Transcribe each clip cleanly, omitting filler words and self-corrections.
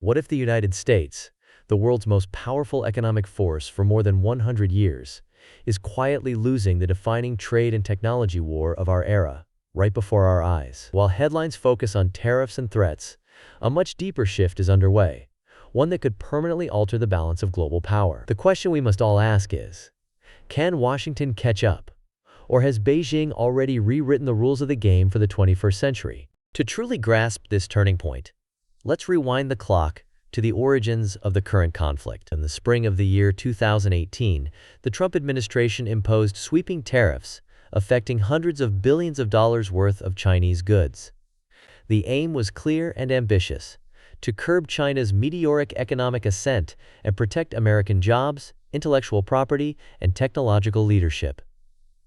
What if the United States, the world's most powerful economic force for more than 100 years, is quietly losing the defining trade and technology war of our era, right before our eyes? While headlines focus on tariffs and threats, a much deeper shift is underway, one that could permanently alter the balance of global power. The question we must all ask is, can Washington catch up? Or has Beijing already rewritten the rules of the game for the 21st century? To truly grasp this turning point, let's rewind the clock to the origins of the current conflict. In the spring of the year 2018, the Trump administration imposed sweeping tariffs affecting hundreds of billions of dollars worth of Chinese goods. The aim was clear and ambitious: to curb China's meteoric economic ascent and protect American jobs, intellectual property, and technological leadership.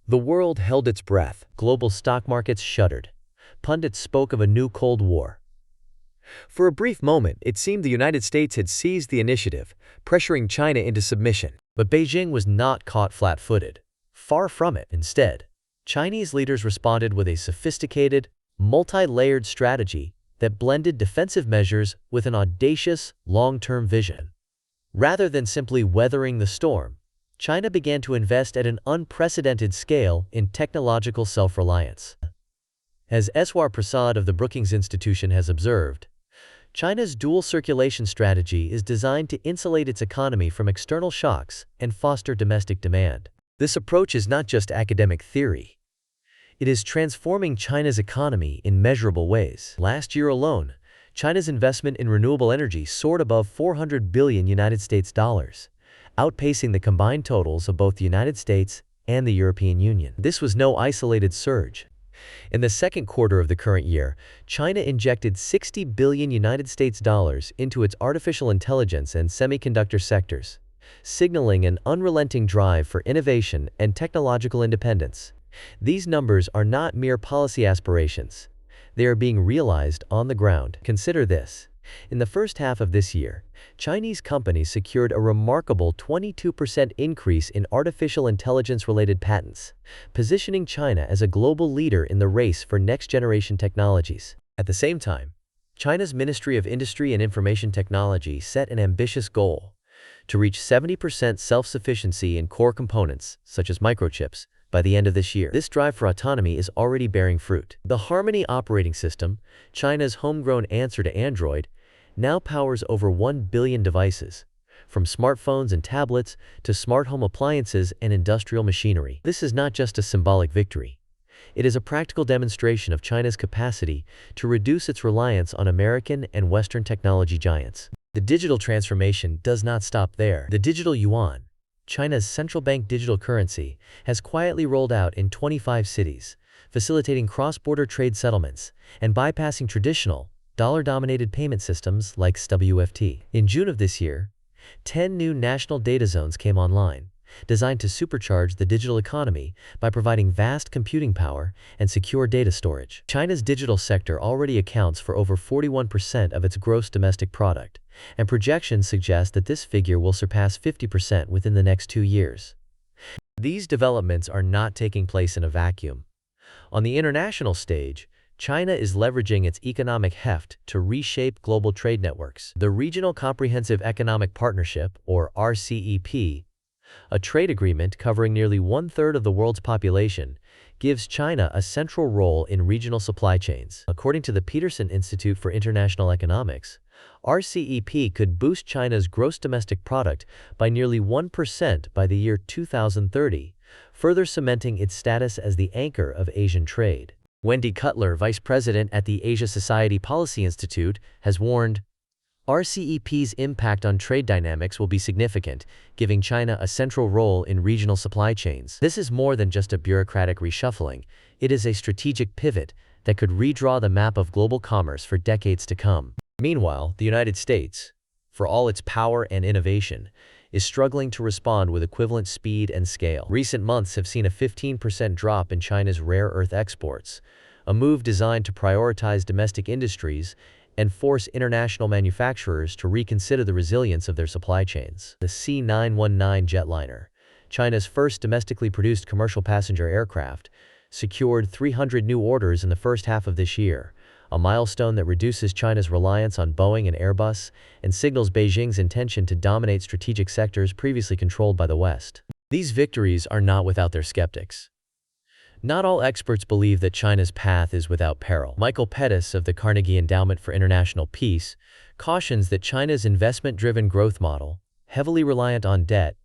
The world held its breath. Global stock markets shuddered. Pundits spoke of a new Cold War. For a brief moment, it seemed the United States had seized the initiative, pressuring China into submission. But Beijing was not caught flat-footed. Far from it. Instead, Chinese leaders responded with a sophisticated, multi-layered strategy that blended defensive measures with an audacious, long-term vision. Rather than simply weathering the storm, China began to invest at an unprecedented scale in technological self-reliance. As Eswar Prasad of the Brookings Institution has observed, China's dual circulation strategy is designed to insulate its economy from external shocks and foster domestic demand. This approach is not just academic theory. It is transforming China's economy in measurable ways. Last year alone, China's investment in renewable energy soared above $400 billion, outpacing the combined totals of both the United States and the European Union. This was no isolated surge. In the second quarter of the current year, China injected $60 billion into its artificial intelligence and semiconductor sectors, signaling an unrelenting drive for innovation and technological independence. These numbers are not mere policy aspirations. They are being realized on the ground. Consider this. In the first half of this year, Chinese companies secured a remarkable 22% increase in artificial intelligence-related patents, positioning China as a global leader in the race for next-generation technologies. At the same time, China's Ministry of Industry and Information Technology set an ambitious goal: to reach 70% self-sufficiency in core components, such as microchips, by the end of this year. This drive for autonomy is already bearing fruit. The Harmony operating system, China's homegrown answer to Android, now powers over 1 billion devices, from smartphones and tablets to smart home appliances and industrial machinery. This is not just a symbolic victory. It is a practical demonstration of China's capacity to reduce its reliance on American and Western technology giants. The digital transformation does not stop there. The digital yuan, China's central bank digital currency, has quietly rolled out in 25 cities, facilitating cross-border trade settlements and bypassing traditional, dollar-dominated payment systems like WFT. In June of this year, 10 new national data zones came online, designed to supercharge the digital economy by providing vast computing power and secure data storage. China's digital sector already accounts for over 41% of its gross domestic product, and projections suggest that this figure will surpass 50% within the next 2 years. These developments are not taking place in a vacuum. On the international stage, China is leveraging its economic heft to reshape global trade networks. The Regional Comprehensive Economic Partnership, or RCEP, a trade agreement covering nearly 1/3 of the world's population, gives China a central role in regional supply chains. According to the Peterson Institute for International Economics, RCEP could boost China's gross domestic product by nearly 1% by the year 2030, further cementing its status as the anchor of Asian trade. Wendy Cutler, vice president at the Asia Society Policy Institute, has warned, RCEP's impact on trade dynamics will be significant, giving China a central role in regional supply chains. This is more than just a bureaucratic reshuffling. It is a strategic pivot that could redraw the map of global commerce for decades to come. Meanwhile, the United States, for all its power and innovation, is struggling to respond with equivalent speed and scale. Recent months have seen a 15% drop in China's rare earth exports, a move designed to prioritize domestic industries and force international manufacturers to reconsider the resilience of their supply chains. The C919 jetliner, China's first domestically produced commercial passenger aircraft, secured 300 new orders in the first half of this year, a milestone that reduces China's reliance on Boeing and Airbus and signals Beijing's intention to dominate strategic sectors previously controlled by the West. These victories are not without their skeptics. Not all experts believe that China's path is without peril. Michael Pettis of the Carnegie Endowment for International Peace cautions that China's investment-driven growth model, heavily reliant on debt,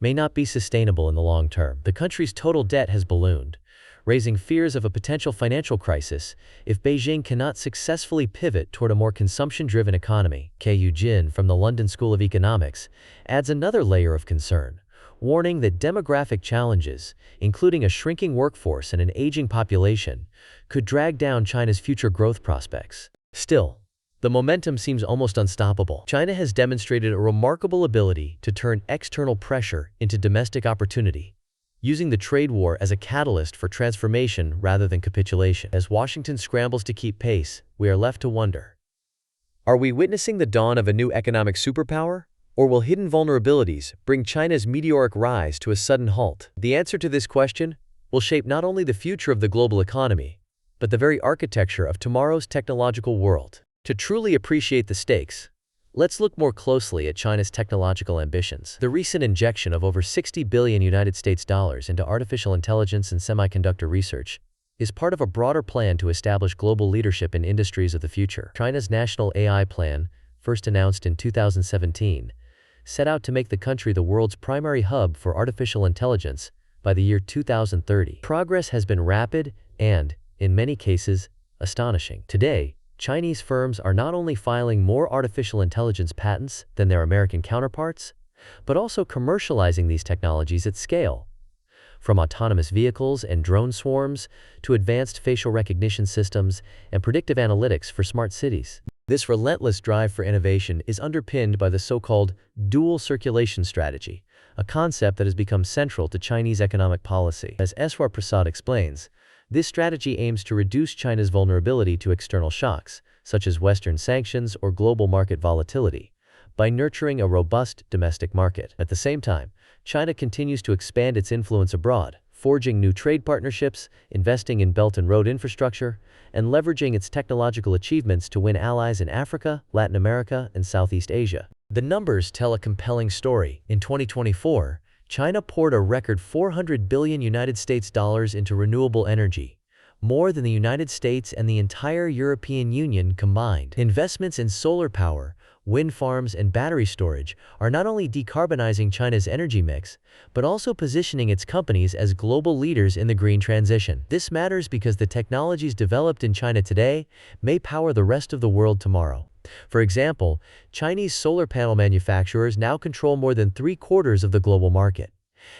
may not be sustainable in the long term. The country's total debt has ballooned, raising fears of a potential financial crisis if Beijing cannot successfully pivot toward a more consumption-driven economy. Ku Jin from the London School of Economics adds another layer of concern, warning that demographic challenges, including a shrinking workforce and an aging population, could drag down China's future growth prospects. Still, the momentum seems almost unstoppable. China has demonstrated a remarkable ability to turn external pressure into domestic opportunity, using the trade war as a catalyst for transformation rather than capitulation. As Washington scrambles to keep pace, we are left to wonder: are we witnessing the dawn of a new economic superpower? Or will hidden vulnerabilities bring China's meteoric rise to a sudden halt? The answer to this question will shape not only the future of the global economy, but the very architecture of tomorrow's technological world. To truly appreciate the stakes, let's look more closely at China's technological ambitions. The recent injection of over $60 billion into artificial intelligence and semiconductor research is part of a broader plan to establish global leadership in industries of the future. China's National AI Plan, first announced in 2017, set out to make the country the world's primary hub for artificial intelligence by the year 2030. Progress has been rapid and, in many cases, astonishing. Today, Chinese firms are not only filing more artificial intelligence patents than their American counterparts, but also commercializing these technologies at scale. From autonomous vehicles and drone swarms to advanced facial recognition systems and predictive analytics for smart cities. This relentless drive for innovation is underpinned by the so-called dual circulation strategy, a concept that has become central to Chinese economic policy. As Eswar Prasad explains, this strategy aims to reduce China's vulnerability to external shocks, such as Western sanctions or global market volatility, by nurturing a robust domestic market. At the same time, China continues to expand its influence abroad, forging new trade partnerships, investing in Belt and Road infrastructure, and leveraging its technological achievements to win allies in Africa, Latin America, and Southeast Asia. The numbers tell a compelling story. In 2024, China poured a record $400 billion into renewable energy, more than the United States and the entire European Union combined. Investments in solar power, wind farms, and battery storage are not only decarbonizing China's energy mix, but also positioning its companies as global leaders in the green transition. This matters because the technologies developed in China today may power the rest of the world tomorrow. For example, Chinese solar panel manufacturers now control more than 3/4 of the global market,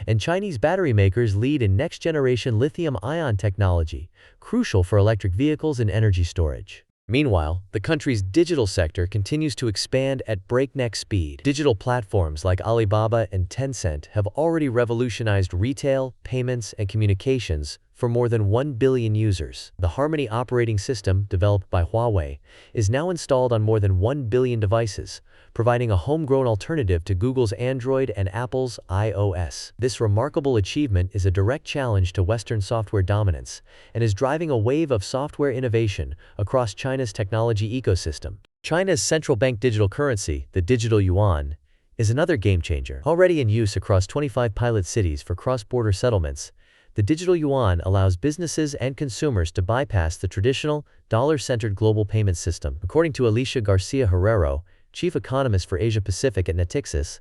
and Chinese battery makers lead in next-generation lithium-ion technology, crucial for electric vehicles and energy storage. Meanwhile, the country's digital sector continues to expand at breakneck speed. Digital platforms like Alibaba and Tencent have already revolutionized retail, payments, and communications for more than 1 billion users. The Harmony operating system, developed by Huawei, is now installed on more than 1 billion devices, providing a homegrown alternative to Google's Android and Apple's iOS. This remarkable achievement is a direct challenge to Western software dominance and is driving a wave of software innovation across China's technology ecosystem. China's central bank digital currency, the digital yuan, is another game-changer. Already in use across 25 pilot cities for cross-border settlements, the digital yuan allows businesses and consumers to bypass the traditional, dollar-centered global payment system. According to Alicia Garcia Herrero, chief economist for Asia-Pacific at Natixis,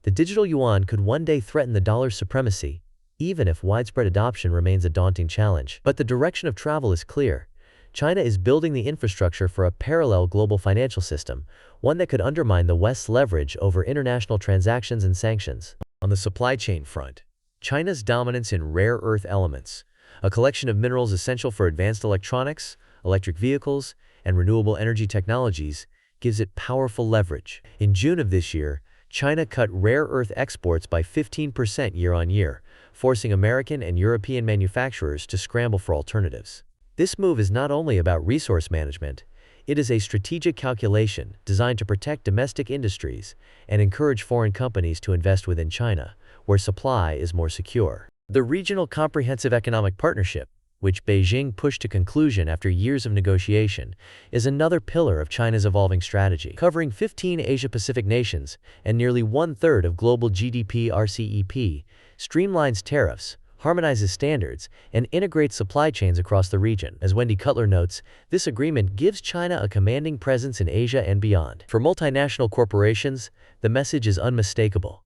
the digital yuan could one day threaten the dollar's supremacy, even if widespread adoption remains a daunting challenge. But the direction of travel is clear. China is building the infrastructure for a parallel global financial system, one that could undermine the West's leverage over international transactions and sanctions. On the supply chain front, China's dominance in rare earth elements, a collection of minerals essential for advanced electronics, electric vehicles, and renewable energy technologies, gives it powerful leverage. In June of this year, China cut rare earth exports by 15% year-on-year, forcing American and European manufacturers to scramble for alternatives. This move is not only about resource management, it is a strategic calculation designed to protect domestic industries and encourage foreign companies to invest within China, where supply is more secure. The Regional Comprehensive Economic Partnership, which Beijing pushed to conclusion after years of negotiation, is another pillar of China's evolving strategy. Covering 15 Asia-Pacific nations and nearly one-third of global GDP RCEP, streamlines tariffs, harmonizes standards, and integrates supply chains across the region. As Wendy Cutler notes, this agreement gives China a commanding presence in Asia and beyond. For multinational corporations, the message is unmistakable.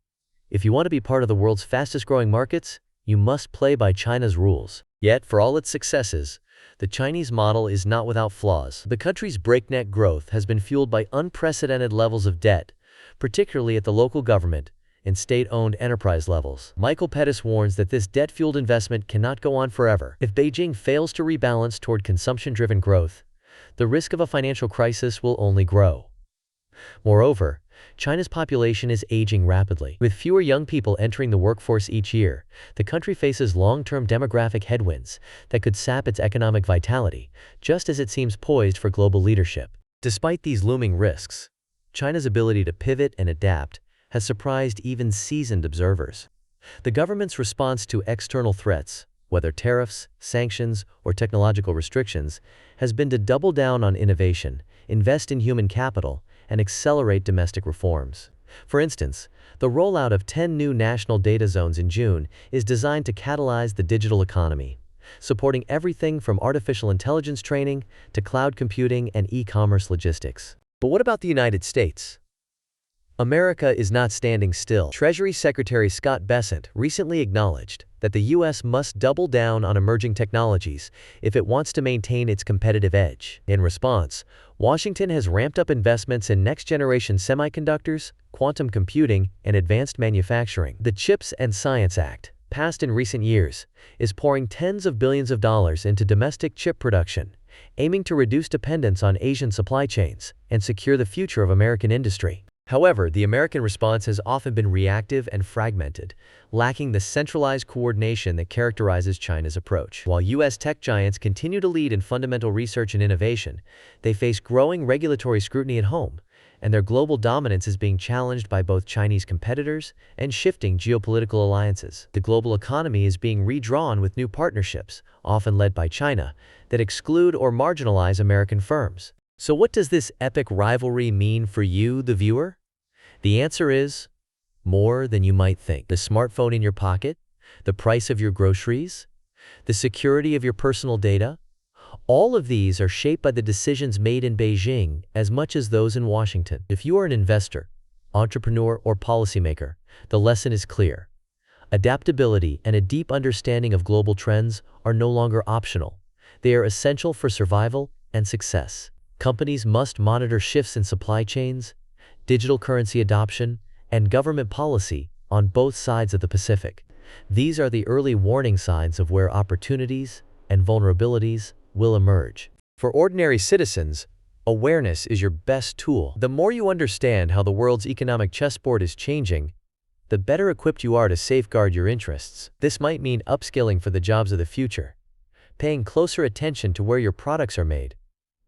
If you want to be part of the world's fastest-growing markets, you must play by China's rules. Yet, for all its successes, the Chinese model is not without flaws. The country's breakneck growth has been fueled by unprecedented levels of debt, particularly at the local government and state-owned enterprise levels. Michael Pettis warns that this debt-fueled investment cannot go on forever. If Beijing fails to rebalance toward consumption-driven growth, the risk of a financial crisis will only grow. Moreover, China's population is aging rapidly. With fewer young people entering the workforce each year, the country faces long-term demographic headwinds that could sap its economic vitality, just as it seems poised for global leadership. Despite these looming risks, China's ability to pivot and adapt has surprised even seasoned observers. The government's response to external threats, whether tariffs, sanctions, or technological restrictions, has been to double down on innovation, invest in human capital, and accelerate domestic reforms. For instance, the rollout of 10 new national data zones in June is designed to catalyze the digital economy, supporting everything from artificial intelligence training to cloud computing and e-commerce logistics. But what about the United States? America is not standing still. Treasury Secretary Scott Bessent recently acknowledged that the U.S. must double down on emerging technologies if it wants to maintain its competitive edge. In response, Washington has ramped up investments in next-generation semiconductors, quantum computing, and advanced manufacturing. The CHIPS and Science Act, passed in recent years, is pouring tens of billions of dollars into domestic chip production, aiming to reduce dependence on Asian supply chains and secure the future of American industry. However, the American response has often been reactive and fragmented, lacking the centralized coordination that characterizes China's approach. While U.S. tech giants continue to lead in fundamental research and innovation, they face growing regulatory scrutiny at home, and their global dominance is being challenged by both Chinese competitors and shifting geopolitical alliances. The global economy is being redrawn with new partnerships, often led by China, that exclude or marginalize American firms. So what does this epic rivalry mean for you, the viewer? The answer is more than you might think. The smartphone in your pocket, the price of your groceries, the security of your personal data, all of these are shaped by the decisions made in Beijing as much as those in Washington. If you are an investor, entrepreneur, or policymaker, the lesson is clear. Adaptability and a deep understanding of global trends are no longer optional. They are essential for survival and success. Companies must monitor shifts in supply chains, digital currency adoption, and government policy on both sides of the Pacific. These are the early warning signs of where opportunities and vulnerabilities will emerge. For ordinary citizens, awareness is your best tool. The more you understand how the world's economic chessboard is changing, the better equipped you are to safeguard your interests. This might mean upskilling for the jobs of the future, paying closer attention to where your products are made,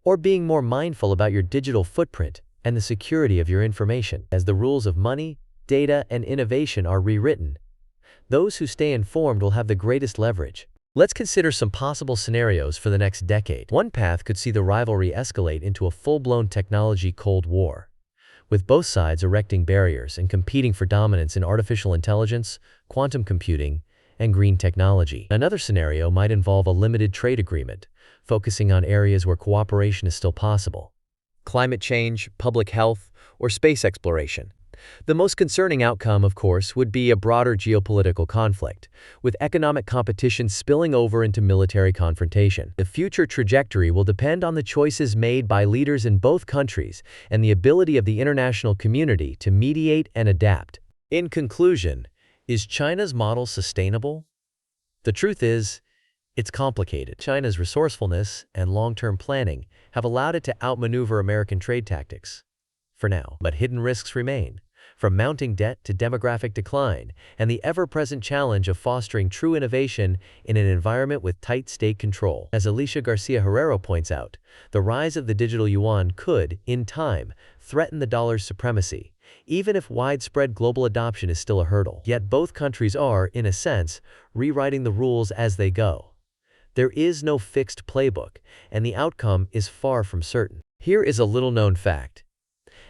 or being more mindful about your digital footprint and the security of your information. As the rules of money, data, and innovation are rewritten, those who stay informed will have the greatest leverage. Let's consider some possible scenarios for the next decade. One path could see the rivalry escalate into a full-blown technology Cold War, with both sides erecting barriers and competing for dominance in artificial intelligence, quantum computing, and green technology. Another scenario might involve a limited trade agreement, focusing on areas where cooperation is still possible: climate change, public health, or space exploration. The most concerning outcome, of course, would be a broader geopolitical conflict, with economic competition spilling over into military confrontation. The future trajectory will depend on the choices made by leaders in both countries and the ability of the international community to mediate and adapt. In conclusion, is China's model sustainable? The truth is, it's complicated. China's resourcefulness and long-term planning have allowed it to outmaneuver American trade tactics for now. But hidden risks remain, from mounting debt to demographic decline, and the ever-present challenge of fostering true innovation in an environment with tight state control. As Alicia Garcia Herrero points out, the rise of the digital yuan could, in time, threaten the dollar's supremacy, even if widespread global adoption is still a hurdle. Yet both countries are, in a sense, rewriting the rules as they go. There is no fixed playbook, and the outcome is far from certain. Here is a little-known fact.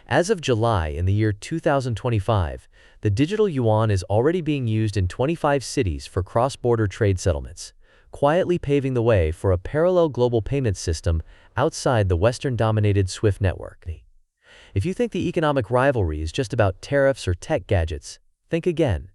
As of July in the year 2025, the digital yuan is already being used in 25 cities for cross-border trade settlements, quietly paving the way for a parallel global payment system outside the Western-dominated SWIFT network. If you think the economic rivalry is just about tariffs or tech gadgets, think again.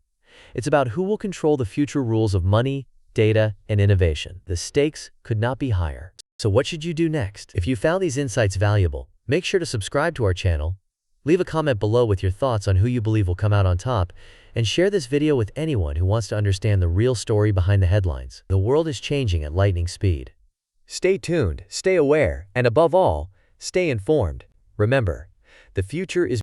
It's about who will control the future rules of money, data, and innovation. The stakes could not be higher. So what should you do next? If you found these insights valuable, make sure to subscribe to our channel, leave a comment below with your thoughts on who you believe will come out on top, and share this video with anyone who wants to understand the real story behind the headlines. The world is changing at lightning speed. Stay tuned, stay aware, and above all, stay informed. Remember, the future is